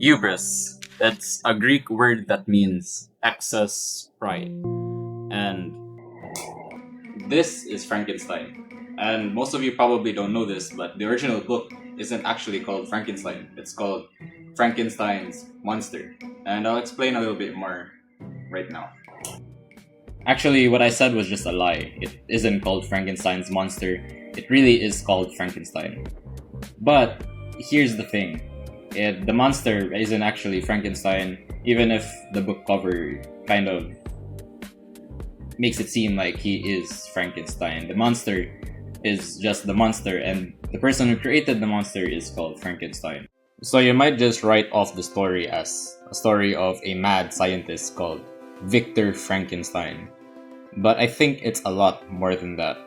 Hubris. It's a Greek word that means excess pride. And this is Frankenstein. And most of you probably don't know this, but the original book isn't actually called Frankenstein. It's called Frankenstein's Monster. And I'll explain a little bit more right now. Actually, what I said was just a lie. It isn't called Frankenstein's Monster. It really is called Frankenstein. But here's the thing. The monster isn't actually Frankenstein, even if the book cover kind of makes it seem like he is Frankenstein. The monster is just the monster, and the person who created the monster is called Frankenstein. So you might just write off the story as a story of a mad scientist called Victor Frankenstein. But I think it's a lot more than that.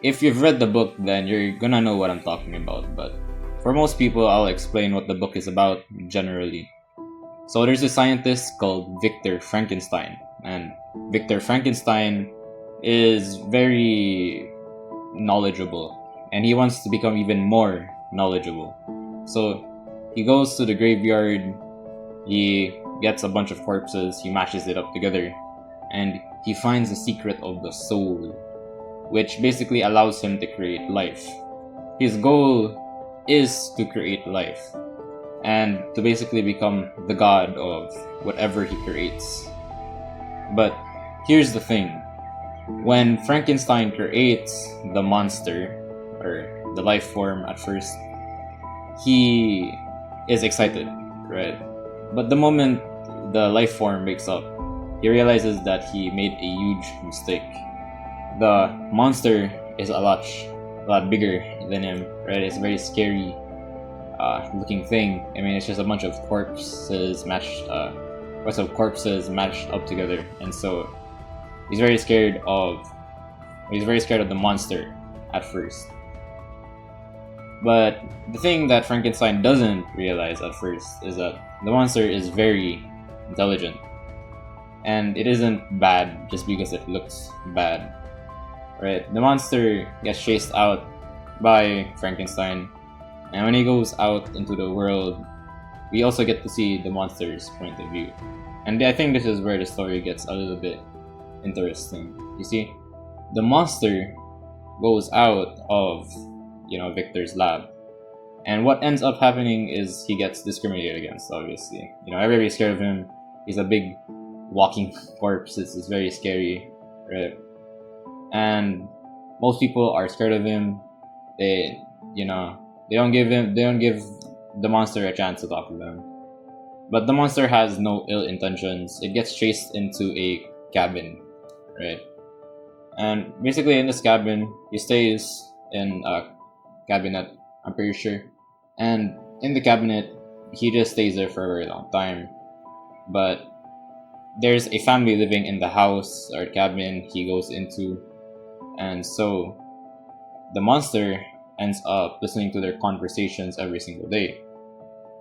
If you've read the book, then you're gonna know what I'm talking about, but for most people, I'll explain what the book is about generally. So there's a scientist called Victor Frankenstein, and Victor Frankenstein is very knowledgeable, and he wants to become even more knowledgeable. So he goes to the graveyard, he gets a bunch of corpses, he mashes it up together, and he finds the secret of the soul, which basically allows him to create life. His goal is to create life and to basically become the god of whatever he creates. But here's the thing. When Frankenstein creates the monster, or the life form at first, he is excited, right? But the moment the life form wakes up, he realizes that he made a huge mistake. The monster is a lot bigger than him, right? It's a very scary looking thing. I mean, it's just a bunch of corpses matched up together, and so he's very scared of the monster at first. But the thing that Frankenstein doesn't realize at first is that the monster is very intelligent, and it isn't bad just because it looks bad. Right, the monster gets chased out by Frankenstein, and when he goes out into the world, we also get to see the monster's point of view. And I think this is where the story gets a little bit interesting. You see, the monster goes out of, Victor's lab, and what ends up happening is he gets discriminated against, obviously. Everybody's scared of him. He's a big walking corpse. It's very scary, right? And most people are scared of him. They don't give the monster a chance to talk to them. But the monster has no ill intentions. It gets chased into a cabin, right? And basically in this cabin, he stays in a cabinet, I'm pretty sure. And in the cabinet, he just stays there for a very long time. But there's a family living in the house or cabin he goes into. And so the monster ends up listening to their conversations every single day.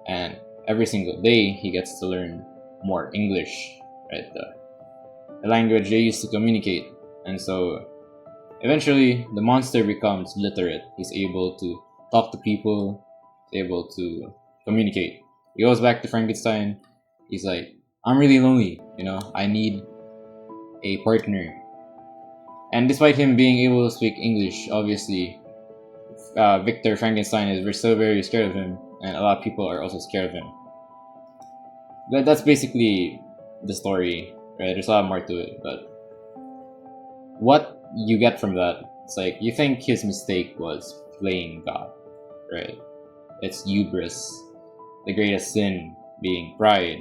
And every single day he gets to learn more English, right? The language they used to communicate. And so eventually the monster becomes literate. He's able to talk to people, he's able to communicate. He goes back to Frankenstein. He's like, I'm really lonely, I need a partner. And despite him being able to speak English, obviously, Victor Frankenstein is still very scared of him, and a lot of people are also scared of him. But that's basically the story, right? There's a lot more to it, but what you get from that, it's like, you think his mistake was playing God, right? It's hubris, the greatest sin being pride,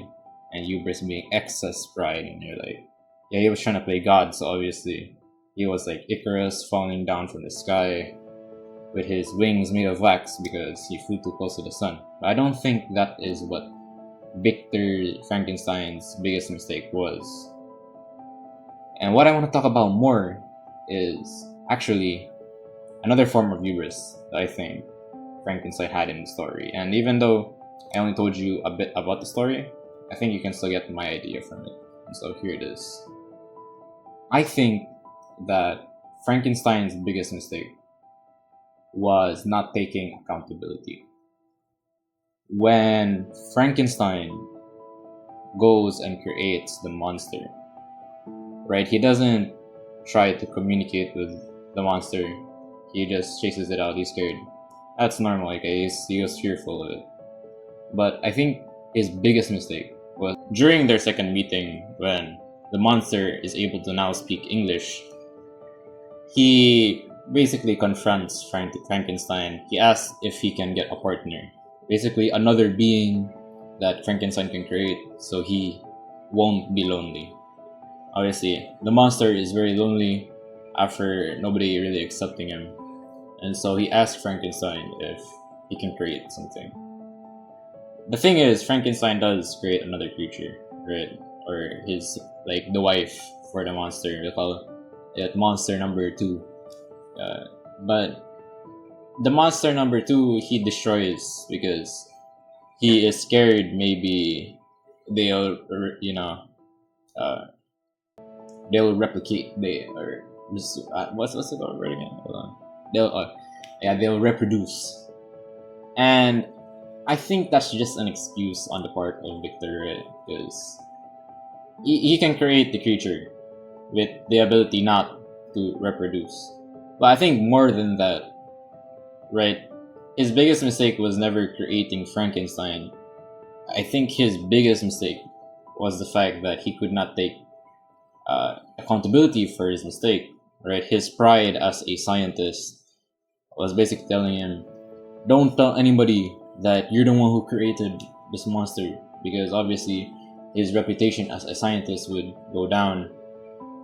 and hubris being excess pride, and you're like, yeah, he was trying to play God, so obviously he was like Icarus falling down from the sky with his wings made of wax because he flew too close to the sun. But I don't think that is what Victor Frankenstein's biggest mistake was. And what I want to talk about more is actually another form of hubris that I think Frankenstein had in the story. And even though I only told you a bit about the story, I think you can still get my idea from it. And so here it is. I think that Frankenstein's biggest mistake was not taking accountability. when Frankenstein goes and creates the monster, right? He doesn't try to communicate with the monster. He just chases it out. He's scared. That's normal. Like he was fearful of it. But I think his biggest mistake was during their second meeting when the monster is able to now speak English. He basically confronts Frankenstein. He asks if he can get a partner, basically another being that Frankenstein can create so he won't be lonely. Obviously, the monster is very lonely after nobody really accepting him, and so he asks Frankenstein if he can create something. The thing is, Frankenstein does create another creature, right? Or his, like, the wife for the monster. We call it monster number 2. But the monster number 2 he destroys because he is scared maybe they'll, they'll replicate. What's the word again? Hold on. They'll reproduce, and I think that's just an excuse on the part of Victor, right? Because he can create the creature with the ability not to reproduce. But I think more than that, right? His biggest mistake was never creating Frankenstein. I think his biggest mistake was the fact that he could not take accountability for his mistake, right? His pride as a scientist was basically telling him, don't tell anybody that you're the one who created this monster, because obviously his reputation as a scientist would go down,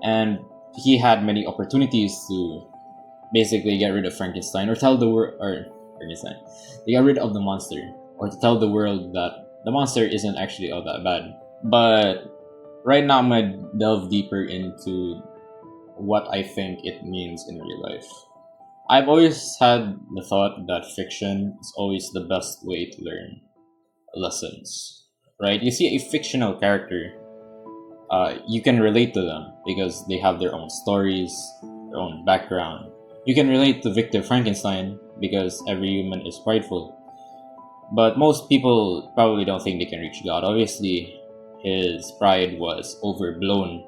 and he had many opportunities to basically get rid of Frankenstein or tell the world, or Frankenstein, to get rid of the monster, or to tell the world that the monster isn't actually all that bad. But right now I'm gonna delve deeper into what I think it means in real life. I've always had the thought that fiction is always the best way to learn lessons, right? You see a fictional character, you can relate to them because they have their own stories, their own background. You can relate to Victor Frankenstein because every human is prideful. But most people probably don't think they can reach God. Obviously, his pride was overblown.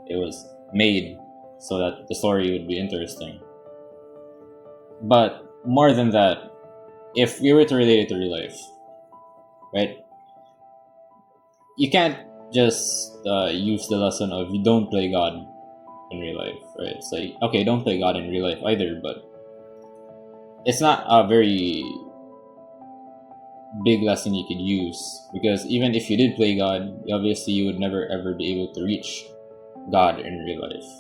It was made so that the story would be interesting. But more than that, if we were to relate it to real life, right? You can't just use the lesson of you don't play God in real life, right? It's like, okay, don't play God in real life either, but it's not a very big lesson you could use, because even if you did play God, obviously you would never ever be able to reach God in real life.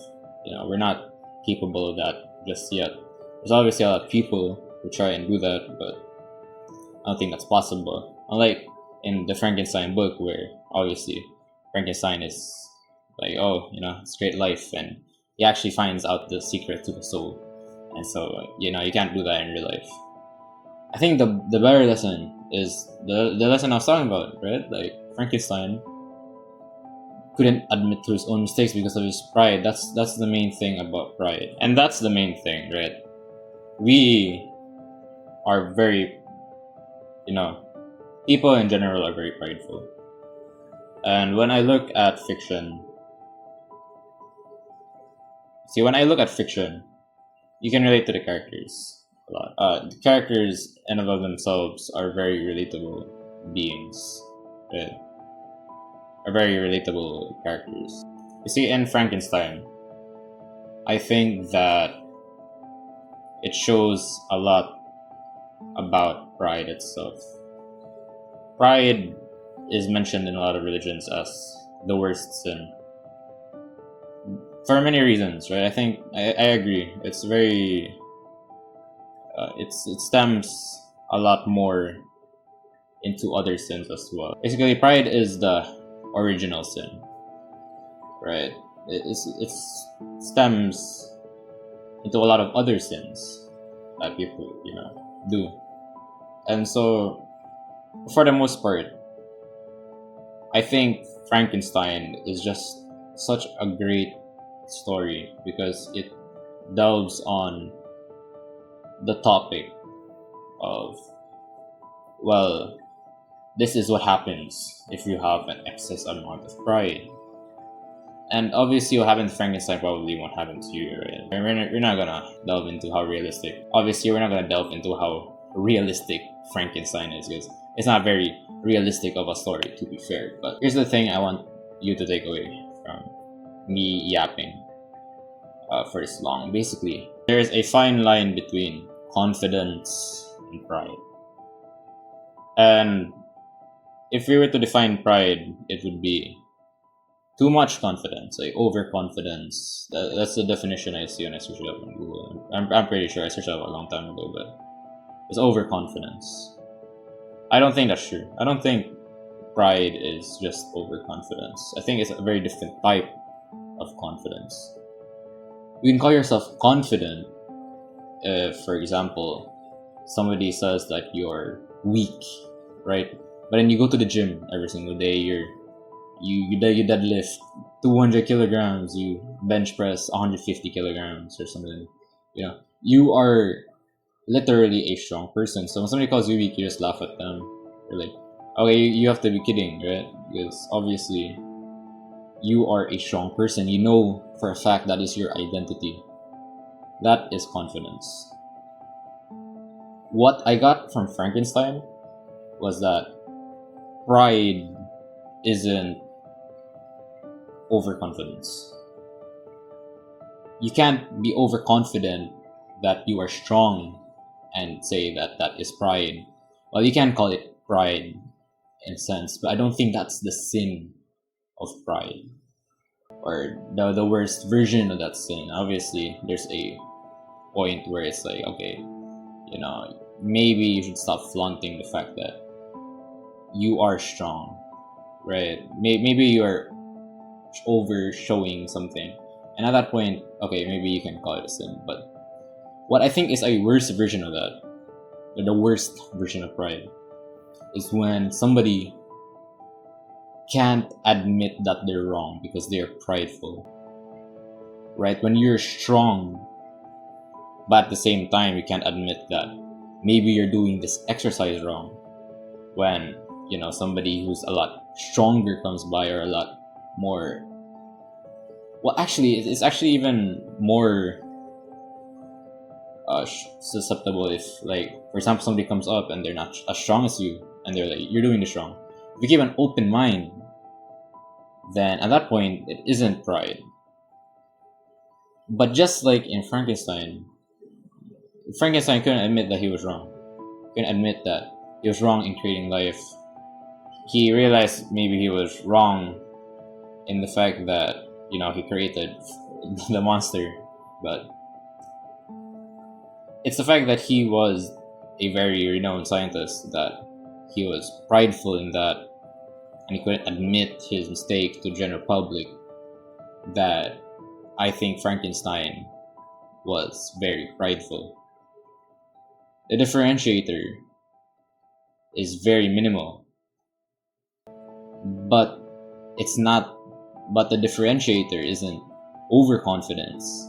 We're not capable of that just yet. There's obviously a lot of people who try and do that, but I don't think that's possible. Unlike in the Frankenstein book, where obviously Frankenstein is like, oh, it's great life, and he actually finds out the secret to the soul, and so you can't do that in real life. I think the better lesson is the lesson I was talking about, right? Like, Frankenstein couldn't admit to his own mistakes because of his pride. That's the main thing about pride, and that's the main thing, right? We are very, people in general are very prideful. And when I look at fiction, you can relate to the characters a lot. The characters in and of themselves are very relatable beings, right? Are very relatable characters. You see, in Frankenstein, I think that it shows a lot about pride itself. Pride is mentioned in a lot of religions as the worst sin, for many reasons, right? I think I agree. It's very it stems a lot more into other sins as well. Basically, pride is the original sin, right? It stems into a lot of other sins that people do, and so for the most part, I think Frankenstein is just such a great story because it delves on the topic of, well, this is what happens if you have an excess amount of pride. And obviously, what happened to Frankenstein probably won't happen to you, right? We're not gonna delve into how realistic. Obviously, we're not gonna delve into how realistic Frankenstein is, because it's not very realistic of a story, to be fair. But here's the thing I want you to take away from me yapping for this long. Basically, there's a fine line between confidence and pride. And if we were to define pride, it would be too much confidence, like overconfidence. That's the definition I see when I search it up on Google. I'm pretty sure I searched it up a long time ago, but it's overconfidence. I don't think that's true. I don't think pride is just overconfidence. I think it's a very different type of confidence. You can call yourself confident if, for example, somebody says that you're weak, right? But then you go to the gym every single day, you deadlift 200 kilograms, you bench press 150 kilograms or something. You are literally a strong person. So when somebody calls you weak, you just laugh at them. You're like, okay, you have to be kidding, right? Because obviously you are a strong person. You know for a fact that is your identity. That is confidence. What I got from Frankenstein was that pride isn't overconfidence. You can't be overconfident that you are strong and say that that is pride. Well, you can call it pride in a sense, but I don't think that's the sin of pride, or the worst version of that sin. Obviously, there's a point where it's like, okay, maybe you should stop flaunting the fact that you are strong, right? Maybe you are over showing something, and at that point, okay, maybe you can call it a sin. But what I think is a worse version of that, or the worst version of pride, is when somebody can't admit that they're wrong because they're prideful, right? When you're strong, but at the same time you can't admit that maybe you're doing this exercise wrong. When somebody who's a lot stronger comes by, or a lot more, well, actually it's actually even more susceptible if, like, for example, somebody comes up and they're not as strong as you, and they're like, you're doing this wrong. If you keep an open mind, then at that point it isn't pride. But just like in Frankenstein couldn't admit that he was wrong. Couldn't admit that he was wrong in creating life. He realized maybe he was wrong in the fact that he created the monster, but it's the fact that he was a very renowned scientist, that he was prideful in that, and he couldn't admit his mistake to the general public, that I think Frankenstein was very prideful. The differentiator is very minimal, but the differentiator isn't overconfidence.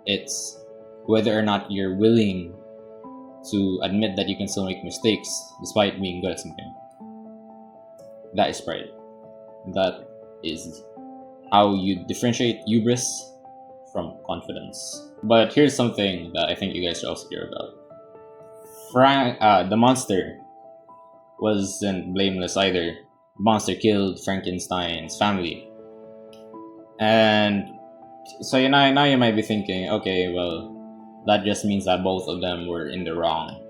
It's whether or not you're willing to admit that you can still make mistakes despite being good at something. That is pride. That is how you differentiate hubris from confidence. But here's something that I think you guys should also hear about. The monster wasn't blameless either. The monster killed Frankenstein's family. And so now you might be thinking, okay, well, that just means that both of them were in the wrong,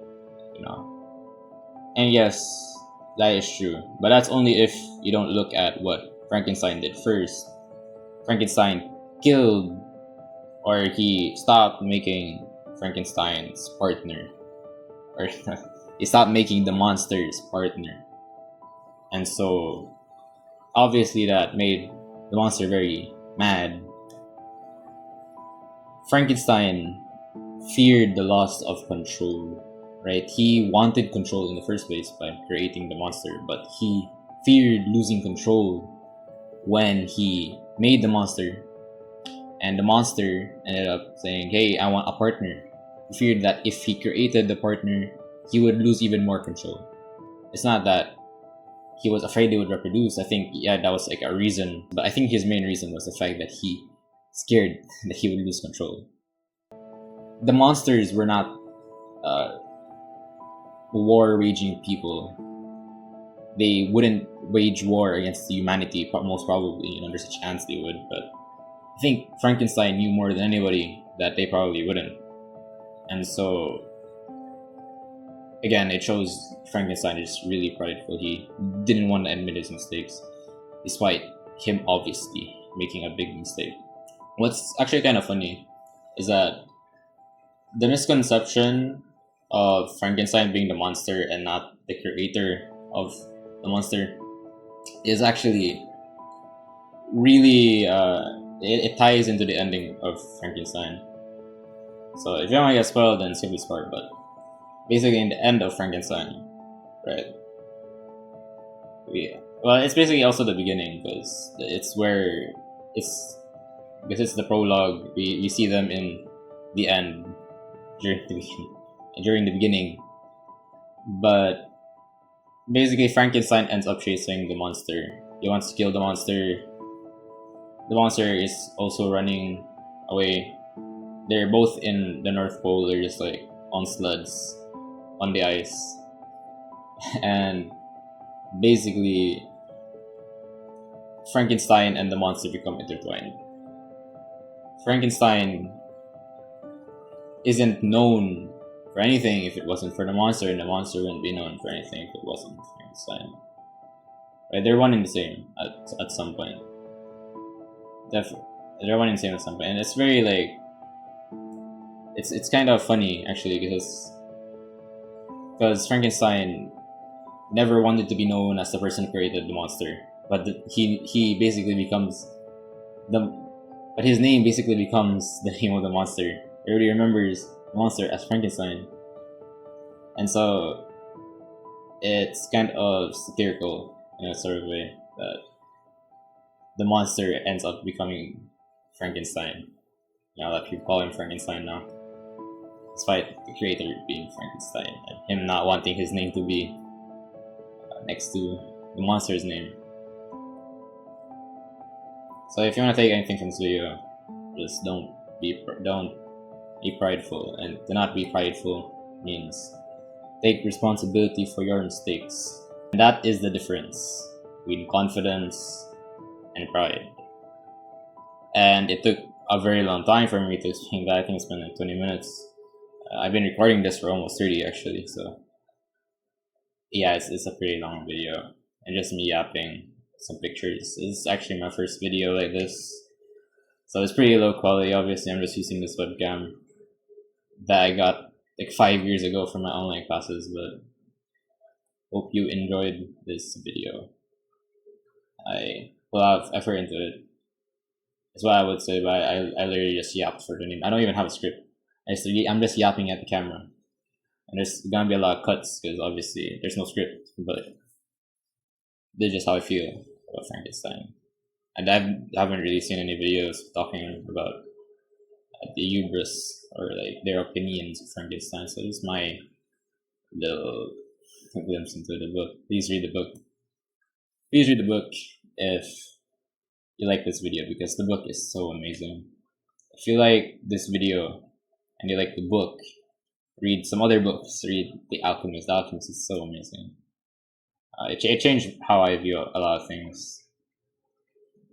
And yes, that is true. But that's only if you don't look at what Frankenstein did first. Frankenstein killed, or he stopped making Frankenstein's partner, or he stopped making the monster's partner. And so obviously that made the monster very mad. Frankenstein feared the loss of control, right? He wanted control in the first place by creating the monster, but he feared losing control when he made the monster, and the monster ended up saying, hey, I want a partner. He feared that if he created the partner, he would lose even more control. It's not that he was afraid they would reproduce. I think, yeah, that was like a reason, but I think his main reason was the fact that he scared that he would lose control. The monsters were not war-raging people. They wouldn't wage war against humanity, most probably. There's a chance they would, but I think Frankenstein knew more than anybody that they probably wouldn't. And so, again, it shows Frankenstein is really prideful. He didn't want to admit his mistakes, despite him obviously making a big mistake. What's actually kind of funny is that the misconception of Frankenstein being the monster and not the creator of the monster is actually really it ties into the ending of Frankenstein. So if you don't want to get spoiled, then skip this part. But basically, in the end of Frankenstein, right? Well, it's basically also the beginning because it's because it's the prologue. We see them in the end during the beginning, but basically Frankenstein ends up chasing the monster. He wants to kill the monster. The monster is also running away. They're both in the North Pole. They're just like on sleds on the ice, and basically Frankenstein and the monster become intertwined. Frankenstein isn't known for anything if it wasn't for the monster, and the monster wouldn't be known for anything if it wasn't for Frankenstein. Right? They're one and the same at some point. Definitely, they're one and the same at some point, and it's very like it's kind of funny actually because Frankenstein never wanted to be known as the person who created the monster, but he basically becomes but his name basically becomes the name of the monster. Everybody remembers the monster as Frankenstein, and so it's kind of satirical in a sort of way that the monster ends up becoming Frankenstein. That people call him Frankenstein now, despite the creator being Frankenstein and him not wanting his name to be next to the monster's name. So if you want to take anything from this video, just don't be prideful, and to not be prideful means take responsibility for your mistakes. And that is the difference between confidence and pride. And it took a very long time for me to explain that. I think it's been like 20 minutes. I've been recording this for almost 30 actually, so yeah, it's a pretty long video. And just me yapping some pictures. It's actually my first video like this, so it's pretty low quality. Obviously, I'm just using this webcam that I got like 5 years ago from my online classes, but hope you enjoyed this video. I put a lot of effort into it. That's what I would say, but I literally just yapped for the name. I don't even have a script. I'm just yapping at the camera. And there's gonna be a lot of cuts because obviously there's no script, but this is just how I feel about Frankenstein. And I haven't really seen any videos talking about the hubris or like their opinions of Frankenstein, so this is my little glimpse into the book. Please read the book. Please read the book if you like this video, because the book is so amazing. If you like this video and you like the book, read some other books. Read The Alchemist. The Alchemist is so amazing. It changed how I view a lot of things.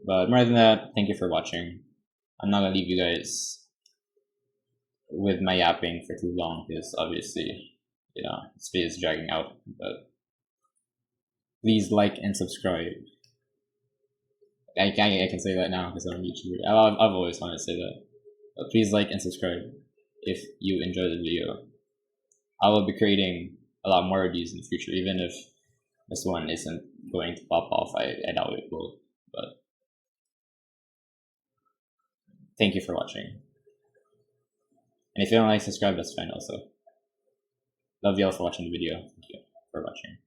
But more than that, thank you for watching. I'm not gonna leave you guys with my yapping for too long because obviously, this video is dragging out. But please like and subscribe. I can say that now because I'm a YouTuber. I've always wanted to say that. But please like and subscribe if you enjoyed the video. I will be creating a lot more of these in the future, even if this one isn't going to pop off. I doubt it will. But thank you for watching. And if you don't like, subscribe, that's fine also. Love y'all for watching the video. Thank you for watching.